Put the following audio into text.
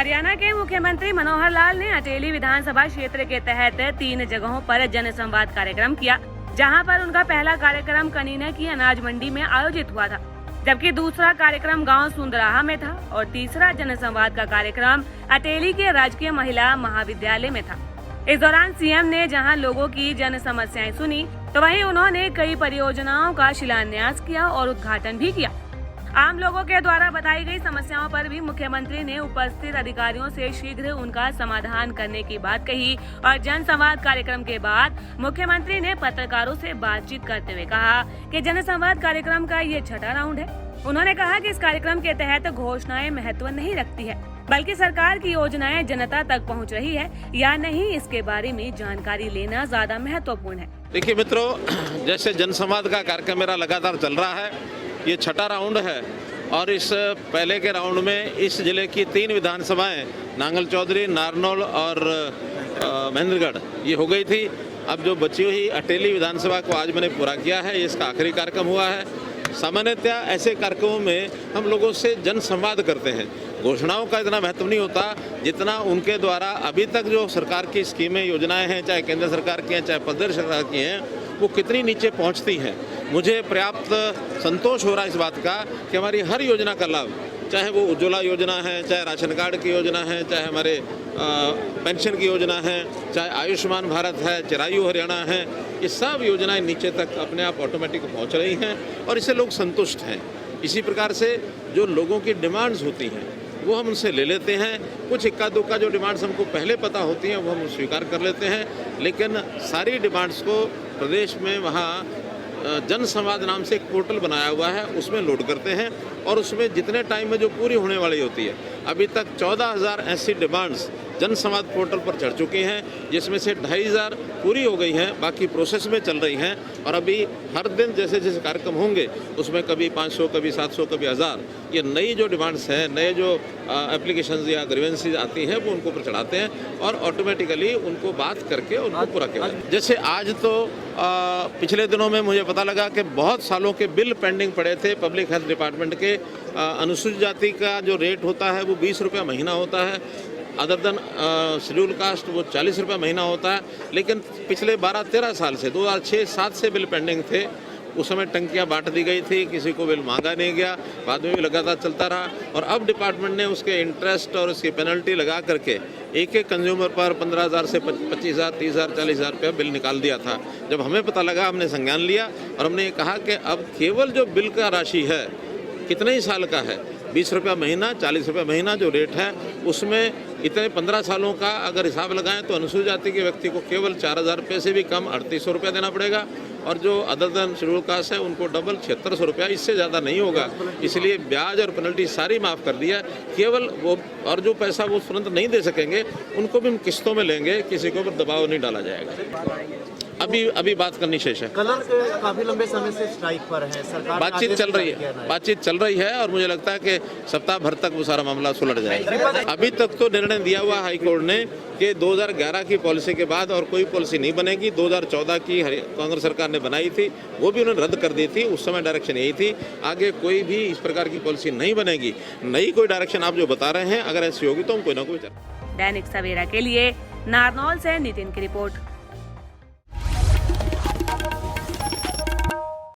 हरियाणा के मुख्यमंत्री मनोहर लाल ने अटेली विधानसभा क्षेत्र के तहत 3 जगहों पर जन संवाद कार्यक्रम किया, जहां पर उनका पहला कार्यक्रम कनीना की अनाज मंडी में आयोजित हुआ था, जबकि दूसरा कार्यक्रम गांव सुंदराहा में था और तीसरा जन संवाद का कार्यक्रम अटेली के राजकीय महिला महाविद्यालय में था। इस दौरान सीएम ने जहां लोगों की जन समस्याएं सुनी, तो वहीं उन्होंने कई परियोजनाओं का शिलान्यास किया और उद्घाटन भी किया। आम लोगों के द्वारा बताई गई समस्याओं पर भी मुख्यमंत्री ने उपस्थित अधिकारियों से शीघ्र उनका समाधान करने की बात कही और जन संवाद कार्यक्रम के बाद मुख्यमंत्री ने पत्रकारों से बातचीत करते हुए कहा कि जन संवाद कार्यक्रम का ये छठा राउंड है। उन्होंने कहा कि इस कार्यक्रम के तहत घोषणाएं महत्व नहीं रखती है, बल्कि सरकार की योजनाएं जनता तक पहुंच रही है या नहीं, इसके बारे में जानकारी लेना ज्यादा महत्वपूर्ण है। देखिए मित्रों, जैसे जन संवाद का कार्यक्रम मेरा लगातार चल रहा है, ये छठा राउंड है और इस पहले के राउंड में इस जिले की 3 विधानसभाएं नांगल चौधरी, नारनौल और महेंद्रगढ़ ये हो गई थी। अब जो बची हुई अटेली विधानसभा को आज मैंने पूरा किया है, ये इसका आखिरी कार्यक्रम हुआ है। सामान्यतया ऐसे कार्यक्रमों में हम लोगों से जन संवाद करते हैं। घोषणाओं का इतना महत्व नहीं होता जितना उनके द्वारा अभी तक जो सरकार की स्कीमें योजनाएं हैं, चाहे केंद्र सरकार की हैं चाहे प्रदेश सरकार की हैं, वो कितनी नीचे पहुंचती हैं। मुझे पर्याप्त संतोष हो रहा है इस बात का कि हमारी हर योजना का लाभ, चाहे वो उज्ज्वला योजना है, चाहे राशन कार्ड की योजना है, चाहे हमारे पेंशन की योजना है, चाहे आयुष्मान भारत है, चिरायु हरियाणा है, ये सब योजनाएं नीचे तक अपने आप ऑटोमेटिक पहुंच रही हैं और इससे लोग संतुष्ट हैं। इसी प्रकार से जो लोगों की डिमांड्स होती हैं वो हम उनसे ले लेते हैं। कुछ इक्का दुक्का जो डिमांड्स हमको पहले पता होती हैं वो हम स्वीकार कर लेते हैं, लेकिन सारी डिमांड्स को प्रदेश में वहाँ जन संवाद नाम से एक पोर्टल बनाया हुआ है, उसमें लोड करते हैं और उसमें जितने टाइम में जो पूरी होने वाली होती है, अभी तक 14,000 ऐसी डिमांड्स जन संवाद पोर्टल पर चढ़ चुकी हैं, जिसमें से 2,500 पूरी हो गई हैं, बाकी प्रोसेस में चल रही हैं। और अभी हर दिन जैसे जैसे कार्यक्रम होंगे उसमें कभी 500, कभी 700, कभी 1000 ये नई जो डिमांड्स हैं, नए जो एप्लीकेशंस या ग्रीवेंसीज आती हैं वो उनको पर चढ़ाते हैं और ऑटोमेटिकली उनको बात करके उनको पूरा किया जाए। जैसे आज तो पिछले दिनों में मुझे पता लगा कि बहुत सालों के बिल पेंडिंग पड़े थे पब्लिक हेल्थ डिपार्टमेंट के। अनुसूचित जाति का जो रेट होता है वो 20 रुपये महीना होता है, अदर देन शेड्यूल कास्ट वो 40 रुपये महीना होता है। लेकिन पिछले 12-13 साल से 2006-7 से बिल पेंडिंग थे। उस समय टंकियां बांट दी गई थी, किसी को बिल मांगा नहीं गया, बाद में भी लगातार चलता रहा और अब डिपार्टमेंट ने उसके इंटरेस्ट और उसकी पेनल्टी लगा करके एक एक कंज्यूमर पर 15,000 से 25,000, 30,000, 40,000 रुपये बिल निकाल दिया था। जब हमें पता लगा हमने संज्ञान लिया और हमने ये कहा कि अब केवल जो बिल का राशि है कितने ही साल का है, 20 रुपये महीना, 40 रुपये महीना जो रेट है, उसमें इतने 15 सालों का अगर हिसाब लगाएं तो अनुसूचित जाति के व्यक्ति को केवल 4,000 रुपये से भी कम 3,800 रुपये देना पड़ेगा और जो अदर देन शेड्यूल कास्ट है उनको डबल 7,600 रुपया, इससे ज़्यादा नहीं होगा। इसलिए ब्याज और पेनल्टी सारी माफ़ कर दिया। केवल वो और जो पैसा वो तुरंत नहीं दे सकेंगे उनको भी हम किस्तों में लेंगे, किसी को भी दबाव नहीं डाला जाएगा। अभी बात करनी शेष है। कलर के काफी लंबे समय से स्ट्राइक पर है, सरकार बातचीत चल रही है और मुझे लगता है कि सप्ताह भर तक वो सारा मामला सुलझ जाएगा। अभी तक तो निर्णय दिया हुआ हाई कोर्ट ने कि 2011 की पॉलिसी के बाद और कोई पॉलिसी नहीं बनेगी। 2014 की कांग्रेस सरकार ने बनाई थी, वो भी उन्होंने रद्द कर दी थी। उस समय डायरेक्शन यही थी, आगे कोई भी इस प्रकार की पॉलिसी नहीं बनेगी। नई कोई डायरेक्शन आप जो बता रहे हैं, अगर ऐसी होगी तो हम कोई ना कोई। दैनिक सवेरा के लिए नारनौल से नितिन की रिपोर्ट।